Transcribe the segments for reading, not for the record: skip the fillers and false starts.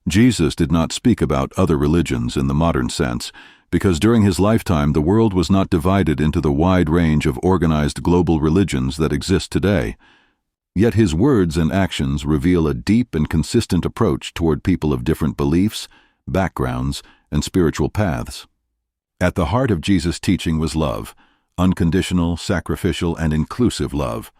Jesus did not speak about other religions in the modern sense, because during his lifetime the world was not divided into the wide range of organized global religions that exist today. Yet his words and actions reveal a deep and consistent approach toward people of different beliefs, backgrounds, and spiritual paths. At the heart of Jesus' teaching was love, unconditional, sacrificial, and inclusive love.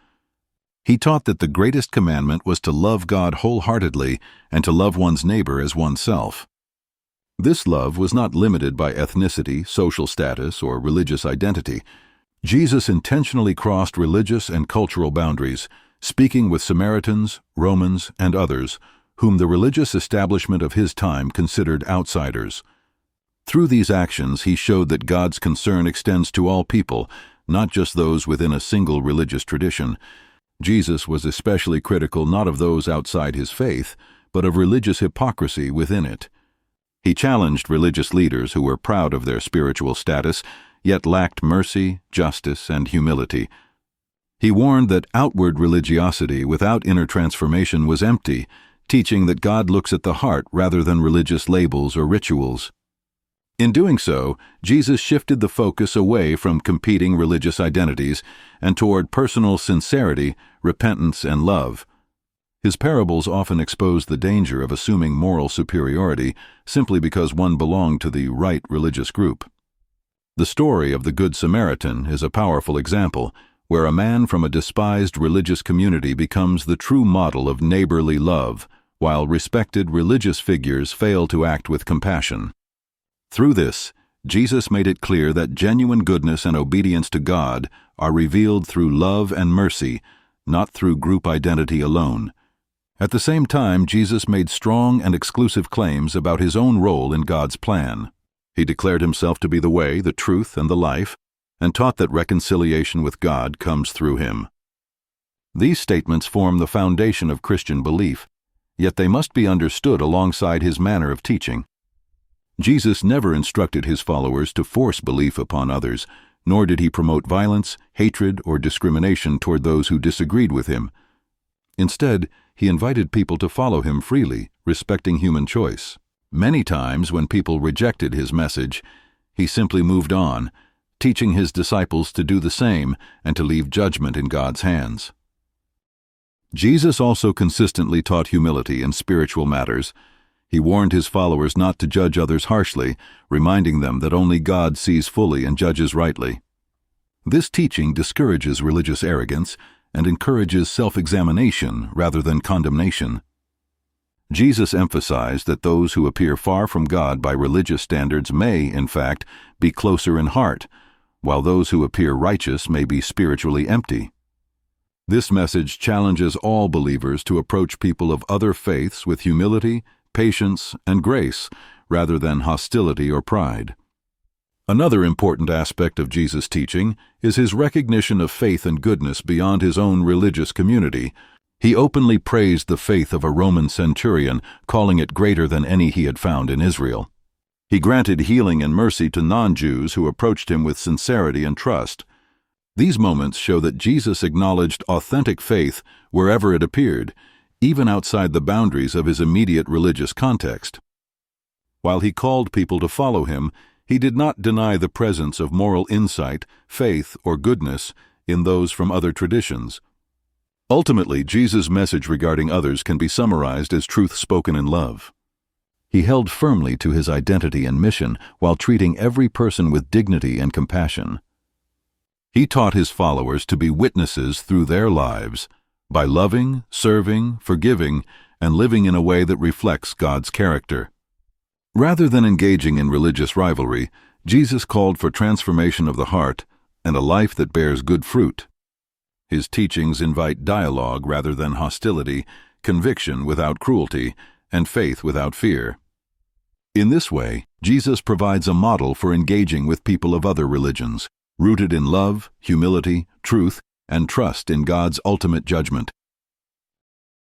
He taught that the greatest commandment was to love God wholeheartedly and to love one's neighbor as oneself. This love was not limited by ethnicity, social status, or religious identity. Jesus intentionally crossed religious and cultural boundaries, speaking with Samaritans, Romans, and others, whom the religious establishment of his time considered outsiders. Through these actions, he showed that God's concern extends to all people, not just those within a single religious tradition. Jesus was especially critical not of those outside his faith, but of religious hypocrisy within it. He challenged religious leaders who were proud of their spiritual status, yet lacked mercy, justice, and humility. He warned that outward religiosity without inner transformation was empty, teaching that God looks at the heart rather than religious labels or rituals. In doing so, Jesus shifted the focus away from competing religious identities and toward personal sincerity, repentance, and love. His parables often expose the danger of assuming moral superiority simply because one belonged to the right religious group. The story of the Good Samaritan is a powerful example, where a man from a despised religious community becomes the true model of neighborly love, while respected religious figures fail to act with compassion. Through this, Jesus made it clear that genuine goodness and obedience to God are revealed through love and mercy, not through group identity alone. At the same time, Jesus made strong and exclusive claims about his own role in God's plan. He declared himself to be the way, the truth, and the life, and taught that reconciliation with God comes through him. These statements form the foundation of Christian belief, yet they must be understood alongside his manner of teaching. Jesus never instructed his followers to force belief upon others, nor did he promote violence, hatred, or discrimination toward those who disagreed with him. Instead, he invited people to follow him freely, respecting human choice. Many times, when people rejected his message, he simply moved on, teaching his disciples to do the same and to leave judgment in God's hands. Jesus also consistently taught humility in spiritual matters. He warned his followers not to judge others harshly, reminding them that only God sees fully and judges rightly. This teaching discourages religious arrogance and encourages self-examination rather than condemnation. Jesus emphasized that those who appear far from God by religious standards may, in fact, be closer in heart, while those who appear righteous may be spiritually empty. This message challenges all believers to approach people of other faiths with humility, patience, and grace, rather than hostility or pride. Another important aspect of Jesus' teaching is his recognition of faith and goodness beyond his own religious community. He openly praised the faith of a Roman centurion, calling it greater than any he had found in Israel. He granted healing and mercy to non-Jews who approached him with sincerity and trust. These moments show that Jesus acknowledged authentic faith wherever it appeared, even outside the boundaries of his immediate religious context. While he called people to follow him, he did not deny the presence of moral insight, faith, or goodness in those from other traditions. Ultimately, Jesus' message regarding others can be summarized as truth spoken in love. He held firmly to his identity and mission while treating every person with dignity and compassion. He taught his followers to be witnesses through their lives by loving, serving, forgiving, and living in a way that reflects God's character. Rather than engaging in religious rivalry, Jesus called for transformation of the heart and a life that bears good fruit. His teachings invite dialogue rather than hostility, conviction without cruelty, and faith without fear. In this way, Jesus provides a model for engaging with people of other religions, rooted in love, humility, truth, and trust in God's ultimate judgment.